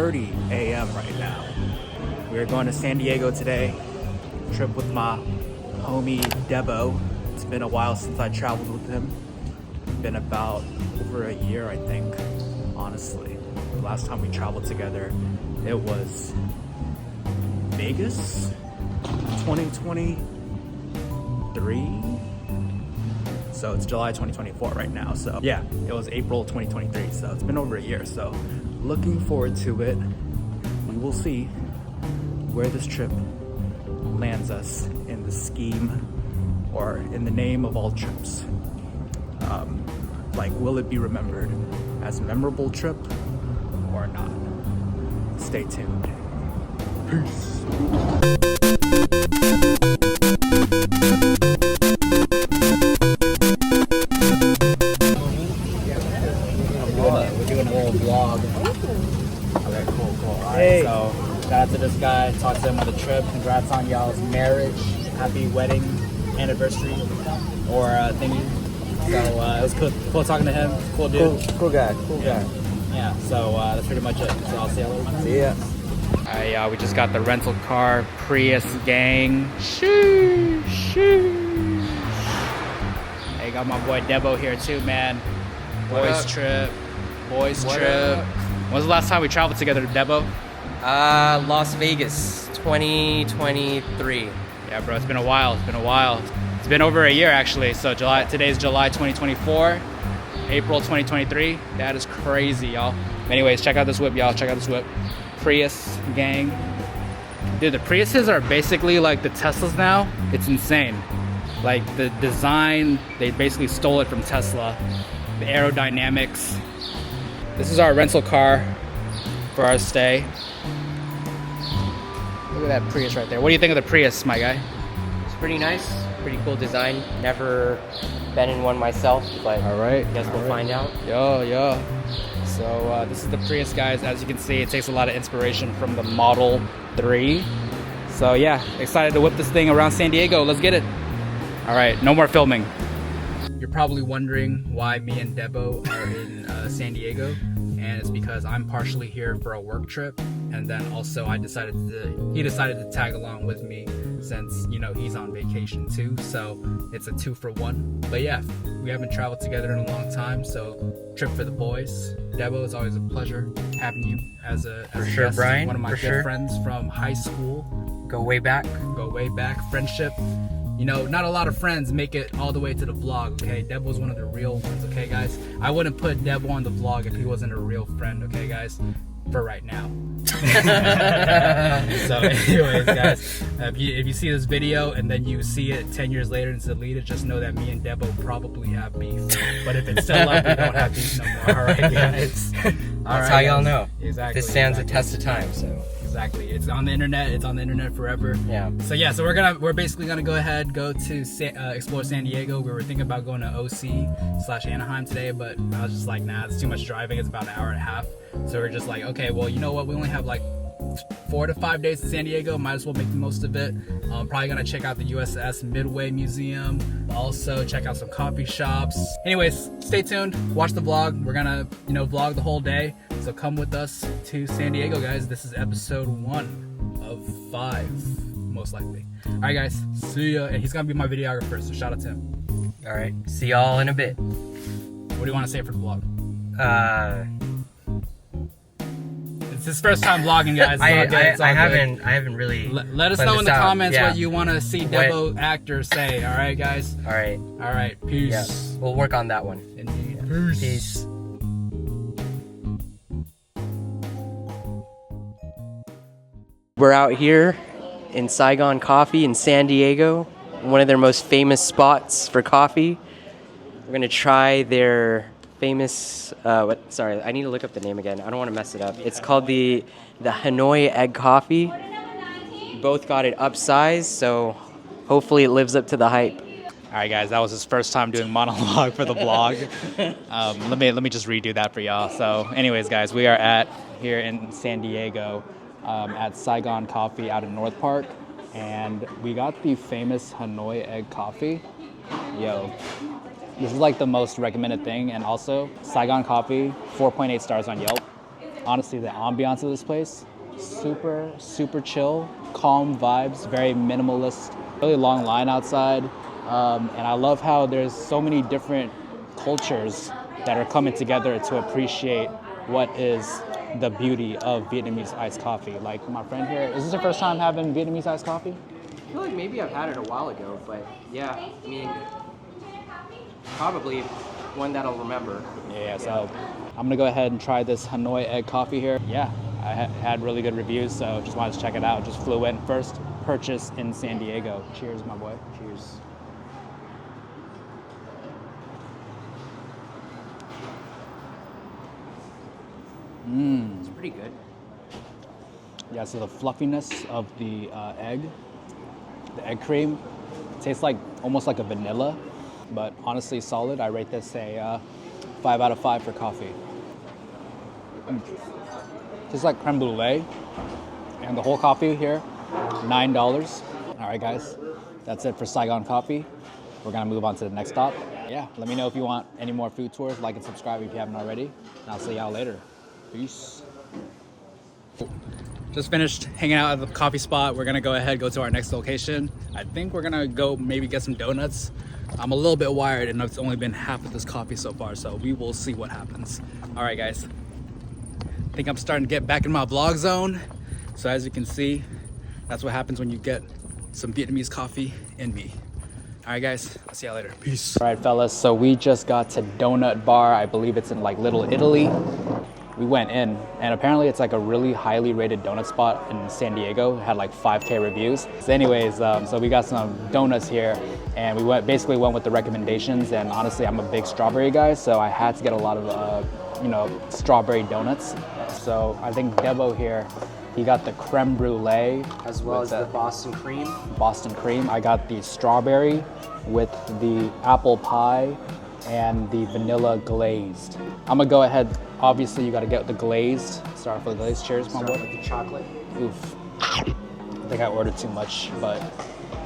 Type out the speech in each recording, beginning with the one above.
6:30 a.m. right now. We're going to San Diego today. Trip with my homie Debo. It's been a while since I traveled with him. Been about over a year, I think, honestly. The last time we traveled together, it was Vegas 2023. So it's July 2024 right now. So yeah, it was April 2023. So it's been over a year. So looking forward to it. We will see where this trip lands us in the scheme or in the name of all trips. Like, will it be remembered as a memorable trip or not? Stay tuned. Peace. We're doing a little vlog. Okay, cool. All right, so shout out to this guy. Talked to him on the trip. Congrats on y'all's marriage. Happy wedding anniversary or thingy. So it was cool talking to him. Cool dude. Cool guy. Yeah. So that's pretty much it. So I'll see you later. See ya. Alright, we just got the rental car Prius gang. Sheesh. Hey, got my boy Debo here too, man. Boys trip. When's the last time we traveled together, Debo? Las Vegas, 2023. Yeah, bro, it's been a while. It's been over a year actually. So today's July 2024, April 2023. That is crazy, y'all. Anyways, check out this whip, y'all. Check out this whip. Prius gang. Dude, the Priuses are basically like the Teslas now. It's insane. Like the design, they basically stole it from Tesla. The aerodynamics. This is our rental car for our stay. Look at that Prius right there. What do you think of the Prius, my guy? It's pretty nice. Pretty cool design. Never been in one myself, but I guess we'll find out. Yo. So this is the Prius, guys. As you can see, it takes a lot of inspiration from the Model 3. So yeah, excited to whip this thing around San Diego. Let's get it. All right, no more filming. You're probably wondering why me and Debo are in San Diego, and it's because I'm partially here for a work trip, and then also he decided to tag along with me since, you know, he's on vacation too, so it's a 2-for-1. But yeah, we haven't traveled together in a long time, so trip for the boys. Debo, it's always a pleasure having you as a guest. Brian. One of my good friends from high school. Go way back. Friendship. You know, not a lot of friends make it all the way to the vlog, okay? Debo's one of the real ones, okay, guys? I wouldn't put Debo on the vlog if he wasn't a real friend, okay, guys? For right now. So anyways, guys, if you see this video and then you see it 10 years later and delete it, just know that me and Debo probably have beef. But if it's still up, we don't have beef no more, all right, guys? That's how y'all know. Exactly. This stands a test of time, so. Exactly. It's on the internet forever. Yeah. So we're basically gonna go to explore San Diego. We were thinking about going to OC/Anaheim today, but I was just like, nah, it's too much driving. It's about an hour and a half. So we're just like, okay, well, you know what? We only have like 4 to 5 days in San Diego. Might as well make the most of it. Probably gonna check out the USS Midway Museum. Also check out some coffee shops. Anyways, stay tuned. Watch the vlog. We're gonna, vlog the whole day. So come with us to San Diego, guys. This is episode 1 of 5, most likely. All right, guys. See ya. And he's gonna be my videographer, so shout out to him. All right. See y'all in a bit. What do you want to say for the vlog? It's his first time vlogging, guys. I haven't really. Let us know in the comments what you want to see Debo actor say. All right, guys. All right. Peace. Yeah, we'll work on that one. Indeed. Peace. We're out here in Saigon Coffee in San Diego, one of their most famous spots for coffee. We're gonna try their famous, sorry, I need to look up the name again. I don't want to mess it up. It's called the Hanoi Egg Coffee. Both got it upsized, so hopefully it lives up to the hype. All right, guys, that was his first time doing monologue for the vlog. Let me just redo that for y'all. So anyways, guys, we are here in San Diego at Saigon Coffee out in North Park, and we got the famous Hanoi Egg Coffee. Yo, this is like the most recommended thing, and also Saigon Coffee, 4.8 stars on Yelp. Honestly, the ambiance of this place, super, super chill, calm vibes, very minimalist, really long line outside. And I love how there's so many different cultures that are coming together to appreciate what is the beauty of Vietnamese iced coffee. Like my friend here, is this your first time having Vietnamese iced coffee? I feel like maybe I've had it a while ago, but yeah, I mean, probably one that I'll remember. Yeah, so I'm gonna go ahead and try this Hanoi egg coffee here. Yeah, I had really good reviews, so just wanted to check it out. Just flew in, first purchase in San Diego. Cheers, my boy. Cheers. It's pretty good. Yeah, so the fluffiness of the egg cream, tastes like almost like a vanilla, but honestly solid. I rate this a 5 out of 5 for coffee. Tastes like creme brulee, and the whole coffee here, $9. All right, guys, that's it for Saigon Coffee. We're gonna move on to the next stop. Yeah, let me know if you want any more food tours. Like and subscribe if you haven't already, and I'll see y'all later. Peace. Just finished hanging out at the coffee spot. We're gonna go to our next location. I think we're gonna go maybe get some donuts. I'm a little bit wired and it's only been half of this coffee so far, so we will see what happens. All right, guys. I think I'm starting to get back in my vlog zone. So as you can see, that's what happens when you get some Vietnamese coffee in me. All right, guys, I'll see y'all later. Peace. All right, fellas, so we just got to Donut Bar. I believe it's in like Little Italy. We went in, and apparently it's like a really highly rated donut spot in San Diego. It had like 5K reviews. So anyways, so we got some donuts here, and we basically went with the recommendations. And honestly, I'm a big strawberry guy, so I had to get a lot of strawberry donuts. So I think Debo here, he got the creme brulee As well as the Boston cream. Boston cream. I got the strawberry with the apple pie and the vanilla glazed. I'm gonna go ahead. Obviously, you gotta get the glazed. Start off with the glazed. Cheers, my boy. With the chocolate. Oof. I think I ordered too much, but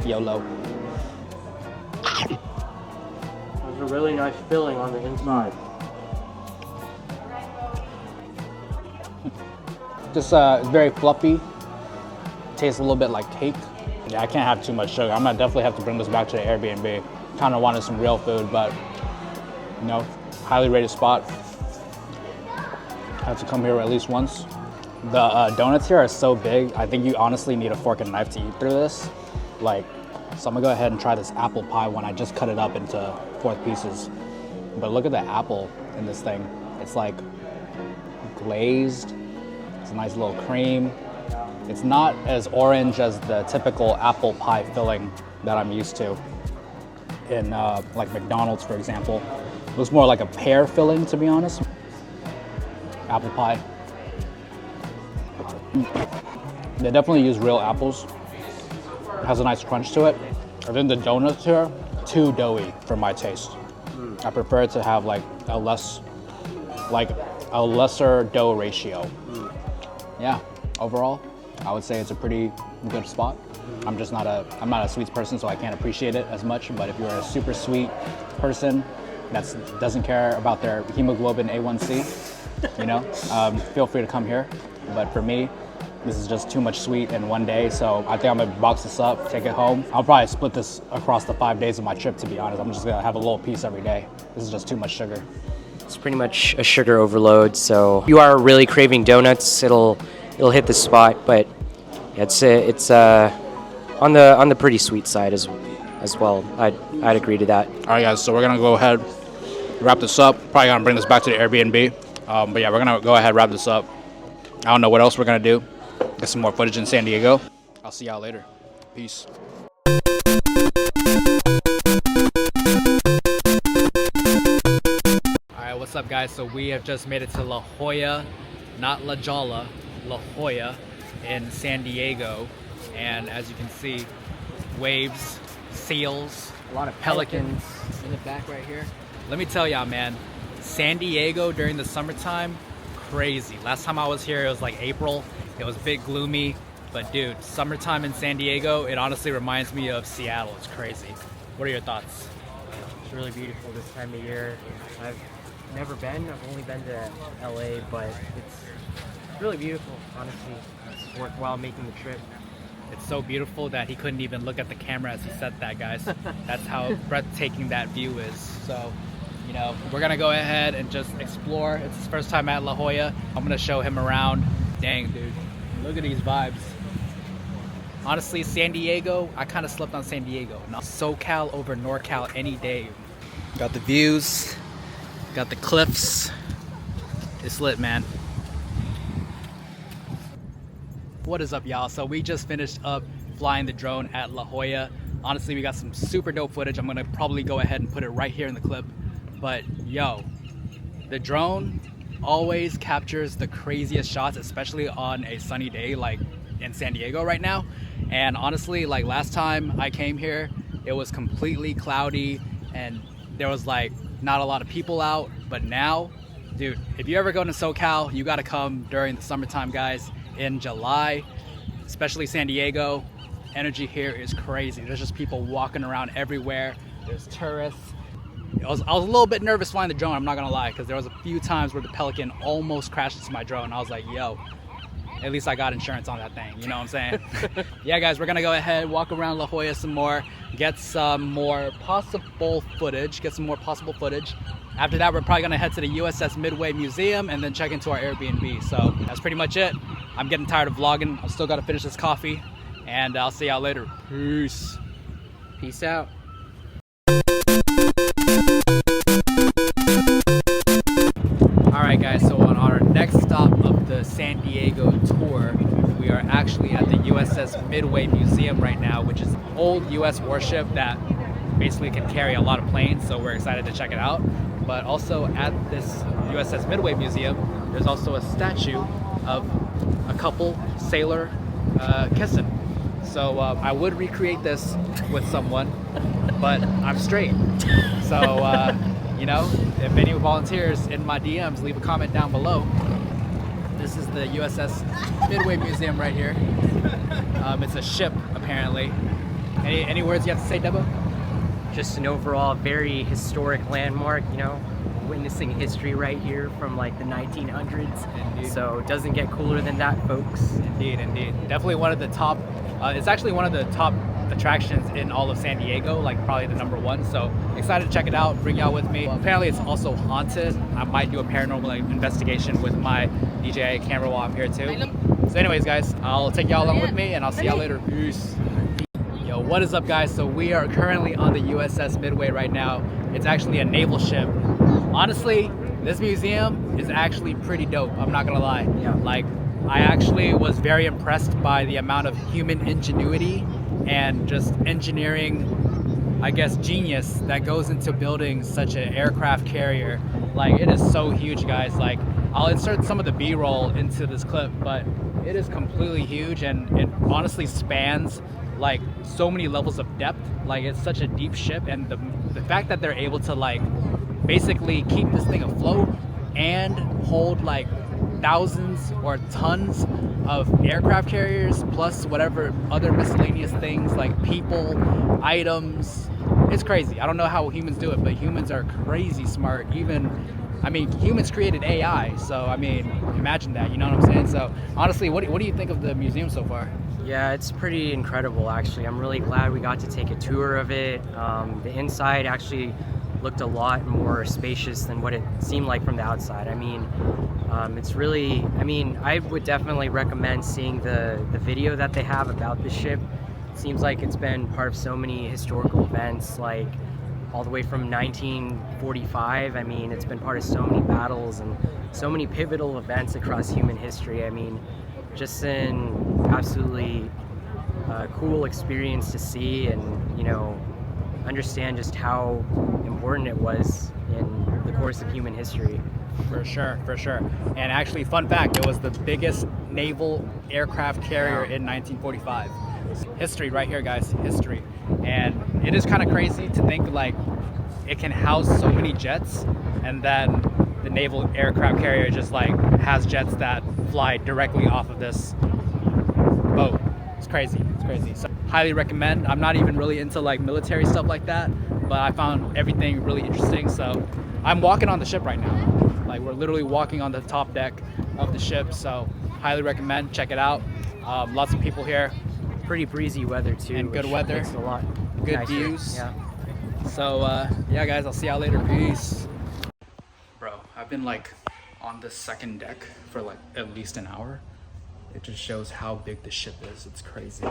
YOLO. There's a really nice filling on the inside. Just it's very fluffy. Tastes a little bit like cake. Yeah, I can't have too much sugar. I'm gonna definitely have to bring this back to the Airbnb. Kind of wanted some real food, but you know, highly rated spot. Have to come here at least once. The donuts here are so big. I think you honestly need a fork and knife to eat through this. Like, so I'm gonna go ahead and try this apple pie one. I just cut it up into 4th pieces. But look at the apple in this thing. It's like glazed. It's a nice little cream. It's not as orange as the typical apple pie filling that I'm used to in like McDonald's, for example. It looks more like a pear filling, to be honest. Apple pie. They definitely use real apples. It has a nice crunch to it. I think the donuts here, too doughy for my taste. I prefer it to have like a lesser dough ratio. Yeah, overall, I would say it's a pretty good spot. I'm not a sweets person, so I can't appreciate it as much. But if you're a super sweet person that doesn't care about their hemoglobin A1C, you know, feel free to come here. But for me, this is just too much sweet in one day, so I think I'm gonna box this up, take it home. I'll probably split this across the 5 days of my trip, to be honest. I'm just gonna have a little piece every day. This is just too much sugar. It's pretty much a sugar overload, so if you are really craving donuts, it'll hit the spot. But it's on the pretty sweet side as well. I'd agree to that. All right, guys, so we're gonna go ahead, wrap this up. Probably gonna bring this back to the Airbnb. But yeah, we're gonna go ahead, wrap this up. I don't know what else we're gonna do. Get some more footage in San Diego. I'll see y'all later. Peace. Alright, what's up, guys? So we have just made it to La Jolla, not La Jolla, La Jolla in San Diego. And as you can see, waves, seals, A lot of pelicans in the back right here. Let me tell y'all, man, San Diego during the summertime, crazy. Last time I was here, it was like April. It was a bit gloomy, but dude, summertime in San Diego, it honestly reminds me of Seattle. It's crazy. What are your thoughts? It's really beautiful this time of year. I've never been. I've only been to LA, but really beautiful, honestly. It's worthwhile making the trip. It's so beautiful that he couldn't even look at the camera as he said that, guys. That's how breathtaking that view is. So, you know, we're gonna go ahead and just explore. It's his first time at La Jolla. I'm gonna show him around. Dang, dude, look at these vibes. Honestly, San Diego, I kind of slept on San Diego. Now, SoCal over NorCal any day. Got the views, got the cliffs. It's lit, man. What is up, y'all? So we just finished up flying the drone at La Jolla. Honestly, we got some super dope footage. I'm gonna probably go ahead and put it right here in the clip. But yo, the drone always captures the craziest shots, especially on a sunny day like in San Diego right now. And honestly, like last time I came here, it was completely cloudy and there was like not a lot of people out. But now, dude, if you ever go to SoCal, you gotta come during the summertime, guys. In July, especially San Diego, energy here is crazy. There's just people walking around everywhere. There's tourists. I was a little bit nervous flying the drone, I'm not gonna lie, because there was a few times where the Pelican almost crashed into my drone. I was like, yo, at least I got insurance on that thing, you know what I'm saying? Yeah, guys, we're gonna go ahead, walk around La Jolla some more, get some more possible footage. After that, we're probably gonna head to the USS Midway Museum and then check into our Airbnb. So that's pretty much it. I'm getting tired of vlogging. I've still gotta finish this coffee, and I'll see y'all later. Peace. Peace out. Alright guys, so on our next stop of the San Diego tour, we are actually at the USS Midway Museum right now, which is an old US warship that basically can carry a lot of planes, so we're excited to check it out. But also at this USS Midway Museum, there's also a statue of a couple sailor kissing. So I would recreate this with someone, but I'm straight. So, you know, if any volunteers in my DMs, leave a comment down below. This is the USS Midway Museum right here. It's a ship, apparently. Any words you have to say, Debo? Just an overall very historic landmark, you know, witnessing history right here from like the 1900s. Indeed. So it doesn't get cooler than that, folks. Indeed, indeed. Definitely one of the top, it's actually one of the top attractions in all of San Diego, like probably the #1. So excited to check it out, bring y'all with me. Apparently it's also haunted. I might do a paranormal investigation with my DJI camera while I'm here too. So anyways, guys, I'll take y'all along with me and I'll see y'all later. Peace. Yo, what is up, guys? So we are currently on the USS Midway right now. It's actually a naval ship. Honestly, this museum is actually pretty dope, I'm not gonna lie. Yeah. Like, I actually was very impressed by the amount of human ingenuity and just engineering, I guess, genius that goes into building such an aircraft carrier. Like, it is so huge, guys. Like, I'll insert some of the B-roll into this clip, but it is completely huge and it honestly spans like so many levels of depth. Like, it's such a deep ship, and the fact that they're able to like basically keep this thing afloat and hold like thousands or tons of aircraft carriers plus whatever other miscellaneous things like people, items. It's crazy. I don't know how humans do it, but humans are crazy smart. Even, I mean, humans created AI, so I mean, imagine that, you know what I'm saying? So honestly, what do you think of the museum so far? Yeah, it's pretty incredible, actually. I'm really glad we got to take a tour of it. The inside actually looked a lot more spacious than what it seemed like from the outside. I mean, it's really, I mean, I would definitely recommend seeing the video that they have about the ship. It seems like it's been part of so many historical events, like all the way from 1945. I mean, it's been part of so many battles and so many pivotal events across human history. I mean, just an absolutely cool experience to see and, you know, understand just how important it was in the course of human history. For sure, for sure. And actually, fun fact, it was the biggest naval aircraft carrier in 1945. History right here, guys, history. And it is kind of crazy to think like it can house so many jets, and then the naval aircraft carrier just like has jets that fly directly off of this boat. It's crazy, it's crazy. So highly recommend. I'm not even really into like military stuff like that, but I found everything really interesting. So I'm walking on the ship right now. Like, we're literally walking on the top deck of the ship. So Highly recommend. Check it out. Lots of people here. Pretty breezy weather too. And good which weather. makes it a lot Good nicer. views. Yeah. So yeah, guys, I'll see y'all later. Peace. Bro, I've been like on the second deck for like at least an hour. It just shows how big the ship is. It's crazy.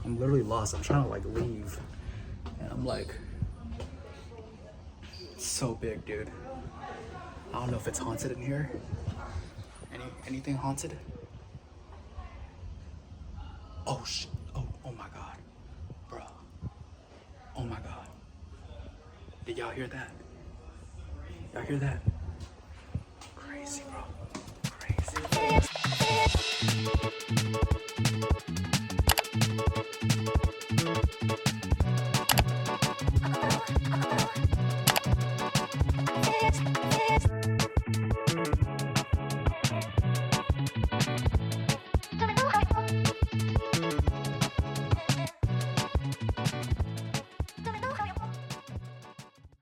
I'm literally lost. I'm trying to like leave, and I'm like, it's so big, dude. I don't know if it's haunted in here. Anything haunted? Oh shit! Oh my god, bro! Oh my god! Did y'all hear that? Y'all hear that?